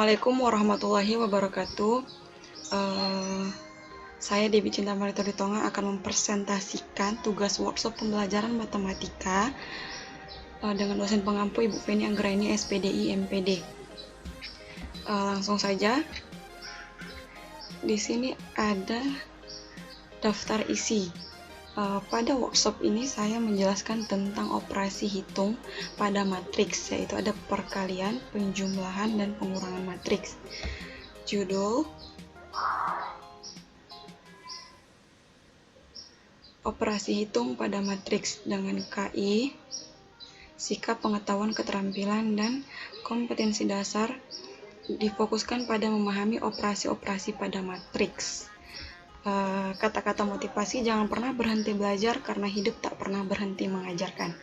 Assalamualaikum warahmatullahi wabarakatuh. Eh, saya Dewi Cinta Marita Ditonga akan mempresentasikan tugas workshop pembelajaran matematika dengan dosen pengampu Ibu Feni Anggraini SPDI MPD. Langsung saja. Di sini ada daftar isi. Pada workshop ini saya menjelaskan tentang operasi hitung pada matriks, yaitu ada perkalian, penjumlahan, dan pengurangan matriks. Judul: Operasi hitung pada matriks dengan KI, sikap, pengetahuan, keterampilan, dan kompetensi dasar difokuskan pada memahami operasi-operasi pada matriks. Kata-kata motivasi: jangan pernah berhenti belajar karena hidup tak pernah berhenti mengajarkan.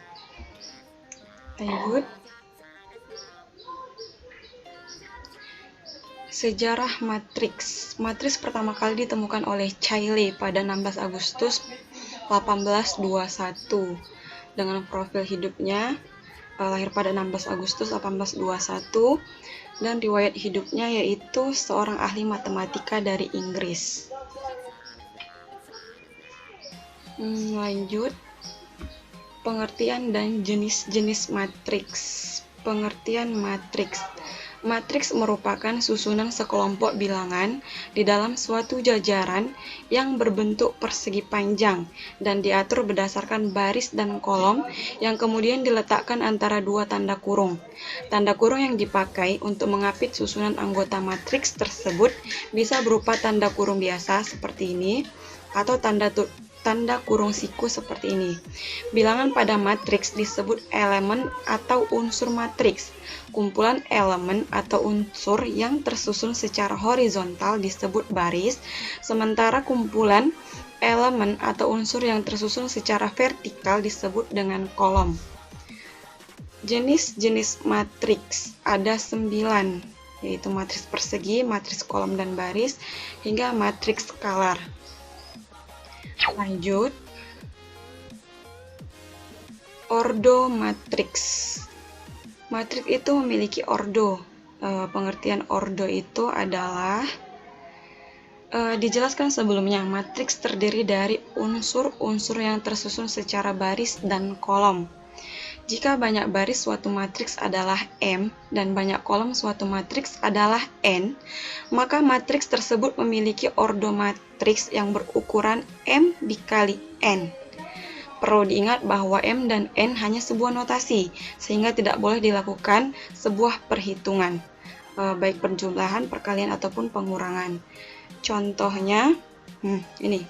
Lanjut. Sejarah matriks. Matriks pertama kali ditemukan oleh Cayley pada 16 Agustus 1821. Dengan profil hidupnya, lahir pada 16 Agustus 1821, dan riwayat hidupnya yaitu seorang ahli matematika dari Inggris. Lanjut. Pengertian dan jenis-jenis matriks. Pengertian matriks. Matriks merupakan susunan sekelompok bilangan di dalam suatu jajaran yang berbentuk persegi panjang dan diatur berdasarkan baris dan kolom yang kemudian diletakkan antara dua tanda kurung. Tanda kurung yang dipakai untuk mengapit susunan anggota matriks tersebut bisa berupa tanda kurung biasa seperti ini atau tanda kurung siku seperti ini. Bilangan pada matriks disebut elemen atau unsur matriks. Kumpulan elemen atau unsur yang tersusun secara horizontal disebut baris, sementara kumpulan elemen atau unsur yang tersusun secara vertikal disebut dengan kolom. Jenis-jenis matriks ada 9, yaitu matriks persegi, matriks kolom dan baris, hingga matriks skalar. Lanjut. Ordo matriks. Matriks itu memiliki ordo. Pengertian ordo itu adalah dijelaskan sebelumnya. Matriks terdiri dari unsur-unsur yang tersusun secara baris dan kolom. Jika banyak baris suatu matriks adalah M dan banyak kolom suatu matriks adalah N, maka matriks tersebut memiliki ordo matriks yang berukuran M dikali N. Perlu diingat bahwa M dan N hanya sebuah notasi, sehingga tidak boleh dilakukan sebuah perhitungan, baik penjumlahan, perkalian, ataupun pengurangan. Contohnya, ini.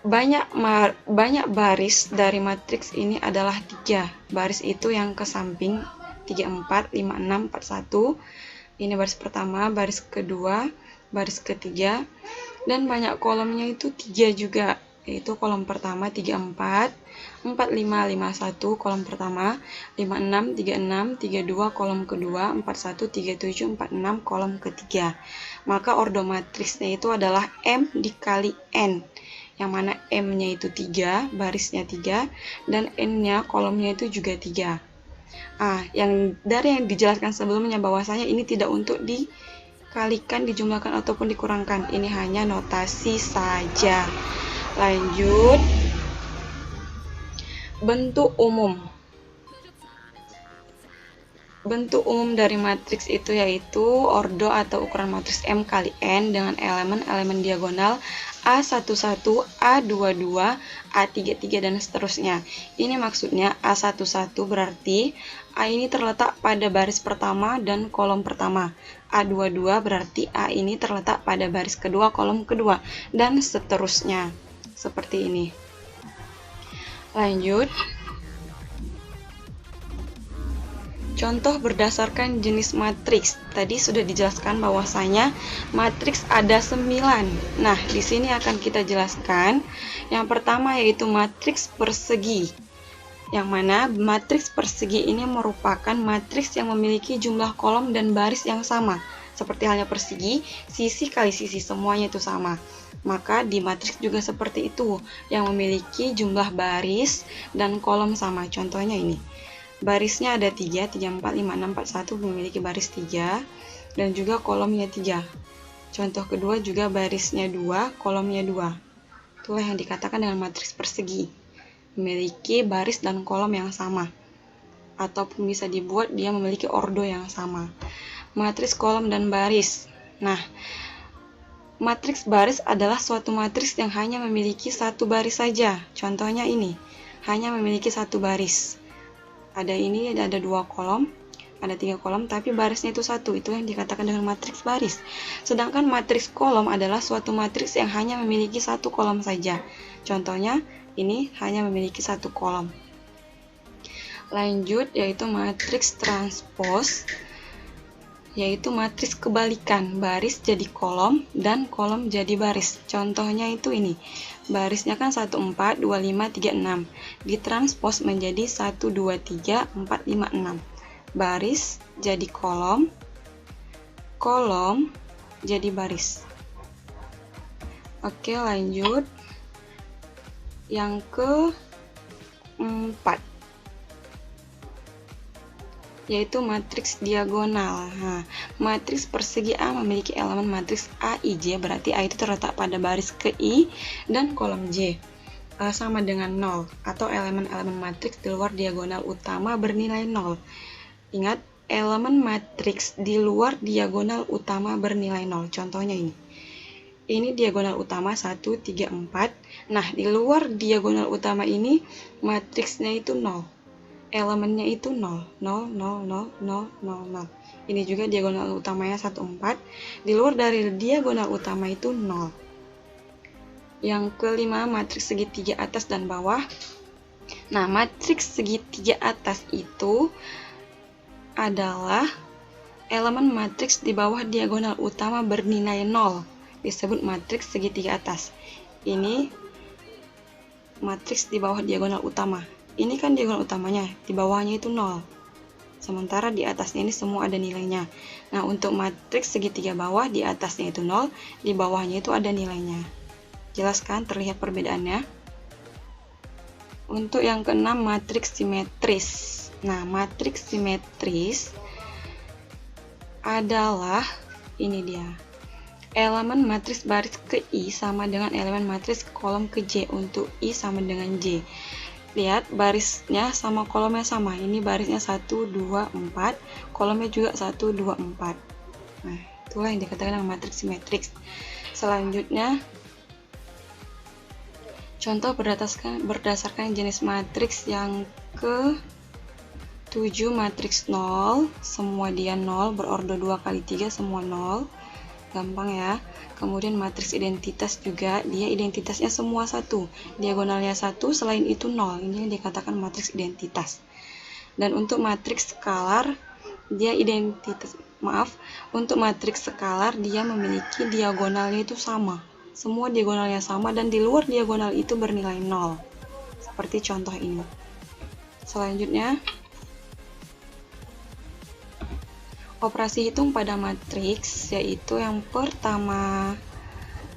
Banyak baris dari matriks ini adalah 3. Baris itu yang ke samping 3, 4, 5, 6, 4, 1. Ini baris pertama, baris kedua, baris ketiga, dan banyak kolomnya itu 3 juga, yaitu kolom pertama 3, 4, 4, 5, 5, 1 kolom pertama, 5, 6, 3, 6, 3, 2 kolom kedua, 4, 1, 3, 7, 4, 6 kolom ketiga. Maka ordo matriksnya itu adalah M dikali N, yang mana M-nya itu 3, barisnya 3, dan N-nya kolomnya itu juga 3. Yang dijelaskan sebelumnya bahwasanya ini tidak untuk dikalikan, dijumlahkan, ataupun dikurangkan. Ini hanya notasi saja. Lanjut. Bentuk umum. Bentuk umum dari matriks itu yaitu ordo atau ukuran matriks M kali N dengan elemen-elemen diagonal A11, A22, A33, dan seterusnya. Ini maksudnya A11 berarti A ini terletak pada baris pertama dan kolom pertama. A22 berarti A ini terletak pada baris kedua, kolom kedua, dan seterusnya. Seperti ini. Lanjut. Contoh berdasarkan jenis matriks. Tadi sudah dijelaskan bahwasanya matriks ada 9. Nah, di sini akan kita jelaskan. Yang pertama yaitu matriks persegi. Yang mana matriks persegi ini merupakan matriks yang memiliki jumlah kolom dan baris yang sama. Seperti halnya persegi, sisi kali sisi, semuanya itu sama. Maka di matriks juga seperti itu, yang memiliki jumlah baris dan kolom sama. Contohnya ini. Barisnya ada 3, 3, 4, 5, 6, 4, 1 memiliki baris 3 dan juga kolomnya 3. Contoh kedua juga barisnya 2, kolomnya 2. Itulah yang dikatakan dengan matriks persegi. Memiliki baris dan kolom yang sama. Ataupun bisa dibuat dia memiliki ordo yang sama. Matriks kolom dan baris. Nah, matriks baris adalah suatu matriks yang hanya memiliki satu baris saja. Contohnya ini, hanya memiliki satu baris. Ada ini, ada 2 kolom, ada 3 kolom, tapi barisnya itu satu. Itu yang dikatakan dengan matriks baris. Sedangkan matriks kolom adalah suatu matriks yang hanya memiliki satu kolom saja. Contohnya, ini hanya memiliki satu kolom. Lanjut, yaitu matriks transpos, yaitu matriks kebalikan. Baris jadi kolom, dan kolom jadi baris. Contohnya itu ini. Barisnya kan 1, 4, 2, 5, 3, 6. Ditranspos menjadi 1, 2, 3, 4, 5, 6. Baris jadi kolom, kolom jadi baris. Oke, lanjut. Yang keempat, yaitu matriks diagonal. Nah, matriks persegi A memiliki elemen matriks A, I, J, berarti A itu terletak pada baris ke I dan kolom J sama dengan 0, atau elemen-elemen matriks di luar diagonal utama bernilai 0. Ingat, elemen matriks di luar diagonal utama bernilai 0. Contohnya ini. Ini diagonal utama 1, 3, 4. Nah, di luar diagonal utama ini matriksnya itu 0. Elemennya itu 0. 0, 0, 0, 0, 0, 0. Ini juga diagonal utamanya 1, 4. Di luar dari diagonal utama itu 0. Yang kelima, matriks segitiga atas dan bawah. Nah, matriks segitiga atas itu adalah elemen matriks di bawah diagonal utama bernilai 0, disebut matriks segitiga atas. Ini matriks di bawah diagonal utama. Ini kan diagonal utamanya, di bawahnya itu 0. Sementara di atasnya ini semua ada nilainya. Nah, untuk matriks segitiga bawah, di atasnya itu 0, di bawahnya itu ada nilainya. Jelas kan terlihat perbedaannya? Untuk yang keenam, matriks simetris. Nah, matriks simetris adalah ini dia. Elemen matriks baris ke I sama dengan elemen matriks kolom ke J. Untuk I sama dengan J. Lihat, barisnya sama kolomnya sama. Ini barisnya 1, 2, 4. Kolomnya juga 1, 2, 4. Nah, itulah yang dikatakan dengan matriks simetris. Selanjutnya, contoh berdasarkan jenis matriks yang ke 7, matriks 0, semua dia 0, berordo 2 kali 3, semua 0, gampang ya. Kemudian matriks identitas juga, dia identitasnya semua 1, diagonalnya 1, selain itu 0, ini yang dikatakan matriks identitas. Dan untuk matriks skalar, untuk matriks skalar dia memiliki diagonalnya itu sama, semua diagonalnya sama, dan di luar diagonal itu bernilai 0, seperti contoh ini. Selanjutnya, operasi hitung pada matriks, yaitu yang pertama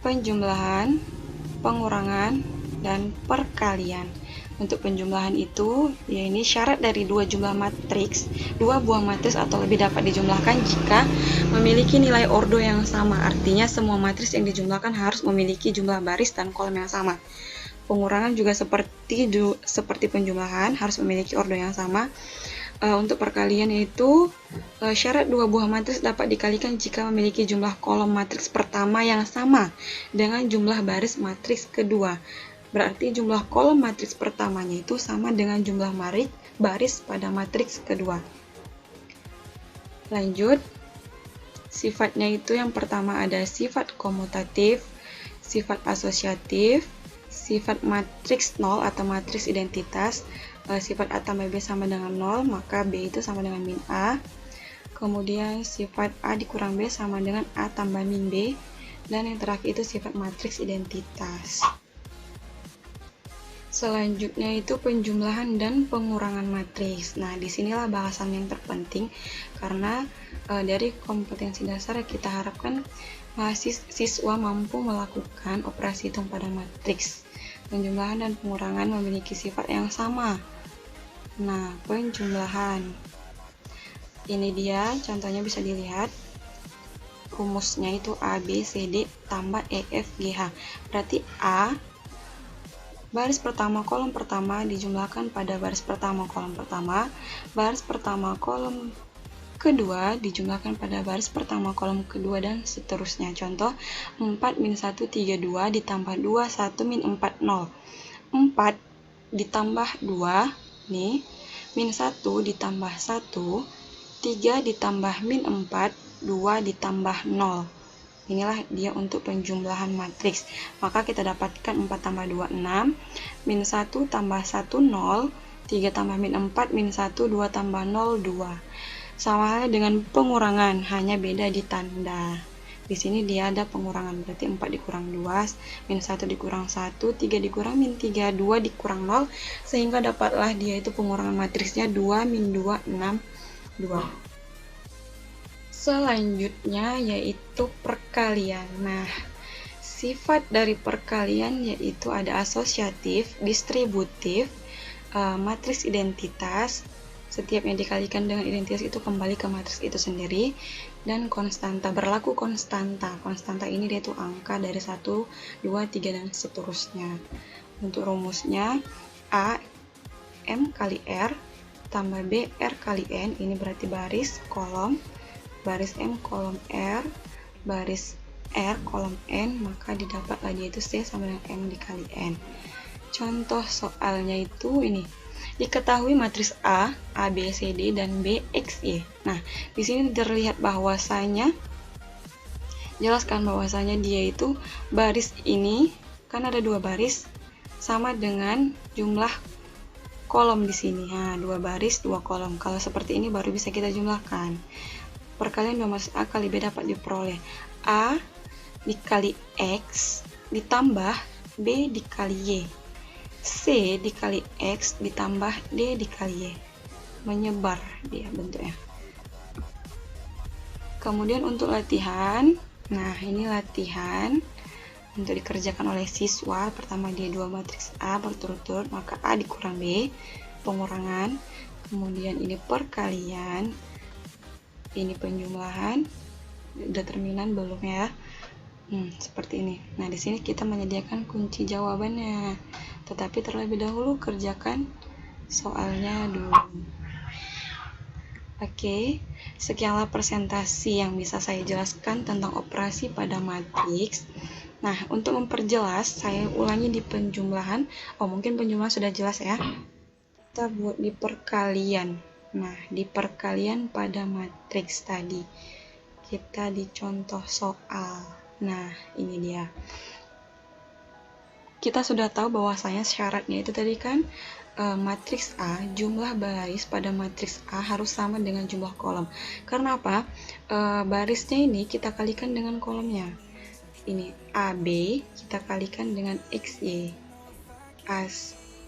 penjumlahan, pengurangan, dan perkalian. Untuk penjumlahan itu, ya ini syarat dari dua jumlah matriks, dua buah matriks atau lebih dapat dijumlahkan jika memiliki nilai ordo yang sama. Artinya semua matriks yang dijumlahkan harus memiliki jumlah baris dan kolom yang sama. Pengurangan juga seperti penjumlahan, harus memiliki ordo yang sama. Untuk perkalian yaitu syarat dua buah matriks dapat dikalikan jika memiliki jumlah kolom matriks pertama yang sama dengan jumlah baris matriks kedua. Berarti jumlah kolom matriks pertamanya itu sama dengan jumlah baris pada matriks kedua. Lanjut, sifatnya itu yang pertama ada sifat komutatif, sifat asosiatif, sifat matriks 0 atau matriks identitas. Sifat A tambah B sama dengan 0, maka B itu sama dengan min A. Kemudian sifat A dikurang B sama dengan A tambah min B. Dan yang terakhir itu sifat matriks identitas. Selanjutnya itu penjumlahan dan pengurangan matriks. Nah, disinilah bahasan yang terpenting, karena dari kompetensi dasar kita harapkan mahasiswa mampu melakukan operasi hitung pada matriks. Penjumlahan dan pengurangan memiliki sifat yang sama. Nah, penjumlahan. Ini dia contohnya, bisa dilihat. Rumusnya itu A, B, C, D tambah E, F, G, H. Berarti A, baris pertama kolom pertama dijumlahkan pada baris pertama kolom pertama, baris pertama kolom kedua dijumlahkan pada baris pertama kolom kedua, dan seterusnya. Contoh, 4 min 1 3 2 ditambah 2 1 min 4 0. 4 ditambah 2 nih, min 1 ditambah 1, 3 ditambah min 4, 2 ditambah 0. Inilah dia untuk penjumlahan matriks. Maka kita dapatkan 4 tambah 2 6, min 1 tambah 1 0, 3 tambah min 4 min 1, 2 tambah 0 2. Sama halnya dengan pengurangan, hanya beda di tanda. Di sini dia ada pengurangan, berarti 4 dikurang 2, min 1 dikurang 1, 3 dikurang min 3, 2 dikurang 0, sehingga dapatlah dia itu pengurangan matriksnya 2 min 2 6 2. Selanjutnya yaitu perkalian. Nah, sifat dari perkalian yaitu ada asosiatif, distributif, matriks identitas. Setiap yang dikalikan dengan identitas itu kembali ke matriks itu sendiri, dan konstanta. Berlaku konstanta. Konstanta ini dia itu angka dari 1, 2, 3 dan seterusnya. Untuk rumusnya A M kali R tambah B R kali N, ini berarti baris kolom, baris M kolom R, baris R kolom N, maka didapatlah dia itu C sama dengan M dikali N. Contoh soalnya itu ini. Diketahui matriks A, A, B, C, D, dan B, X, Y. Nah, di sini terlihat bahwasanya, jelaskan bahwasanya dia itu baris ini, kan ada 2 baris, sama dengan jumlah kolom di sini. Nah, 2 baris, 2 kolom. Kalau seperti ini baru bisa kita jumlahkan. Perkalian 2 matriks A kali B dapat diperoleh A dikali X ditambah B dikali Y, C dikali X ditambah D dikali Y. Menyebar dia bentuknya. Kemudian untuk latihan, nah ini latihan untuk dikerjakan oleh siswa. Pertama dia 2 matriks A berturut-turut, maka A dikurang B, pengurangan. Kemudian ini perkalian, ini penjumlahan, determinan belum ya. Seperti ini. Nah, di sini kita menyediakan kunci jawabannya. Tetapi terlebih dahulu kerjakan soalnya dulu. Oke, sekianlah presentasi yang bisa saya jelaskan tentang operasi pada matriks. Nah, untuk memperjelas, saya ulangi di penjumlahan. Mungkin penjumlahan sudah jelas ya. Kita buat di perkalian. Nah, di perkalian pada matriks tadi, kita di contoh soal. Nah, ini dia. Kita sudah tahu bahwasanya syaratnya itu tadi kan, matriks A, jumlah baris pada matriks A harus sama dengan jumlah kolom. Karena apa? Barisnya ini kita kalikan dengan kolomnya. Ini AB kita kalikan dengan XY.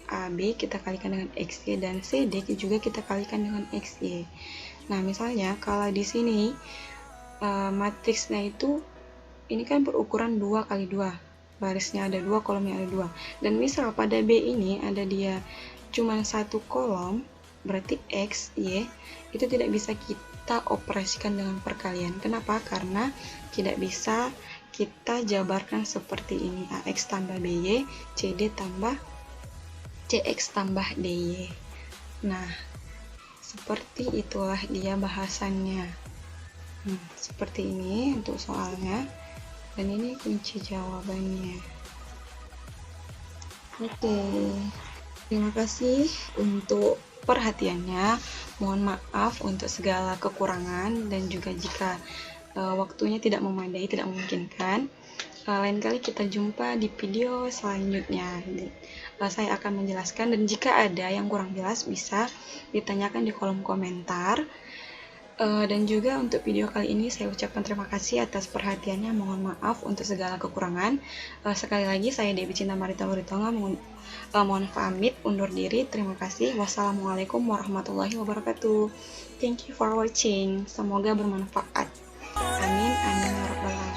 AB kita kalikan dengan XY, dan CD juga kita kalikan dengan XY. Nah, misalnya kalau di sini matriksnya itu ini kan berukuran 2 kali 2, barisnya ada 2, kolomnya ada 2. Dan misal pada B ini ada dia cuma 1 kolom, berarti X, Y itu tidak bisa kita operasikan dengan perkalian. Kenapa? Karena tidak bisa kita jabarkan seperti ini, AX tambah BY, CD tambah CX tambah DY. Nah, seperti itulah dia bahasannya. Seperti ini untuk soalnya, dan ini kunci jawabannya. Oke, terima kasih untuk perhatiannya. Mohon maaf untuk segala kekurangan, dan juga jika waktunya tidak memadai, tidak memungkinkan. Lain kali kita jumpa di video selanjutnya. Saya akan menjelaskan, dan jika ada yang kurang jelas bisa ditanyakan di kolom komentar. Dan juga untuk video kali ini saya ucapkan terima kasih atas perhatiannya. Mohon maaf untuk segala kekurangan. Sekali lagi saya Dewi Cinta Marita Luritonga mohon pamit undur diri. Terima kasih. Wassalamualaikum warahmatullahi wabarakatuh. Thank you for watching. Semoga bermanfaat. Amin amin ya rabbal alamin.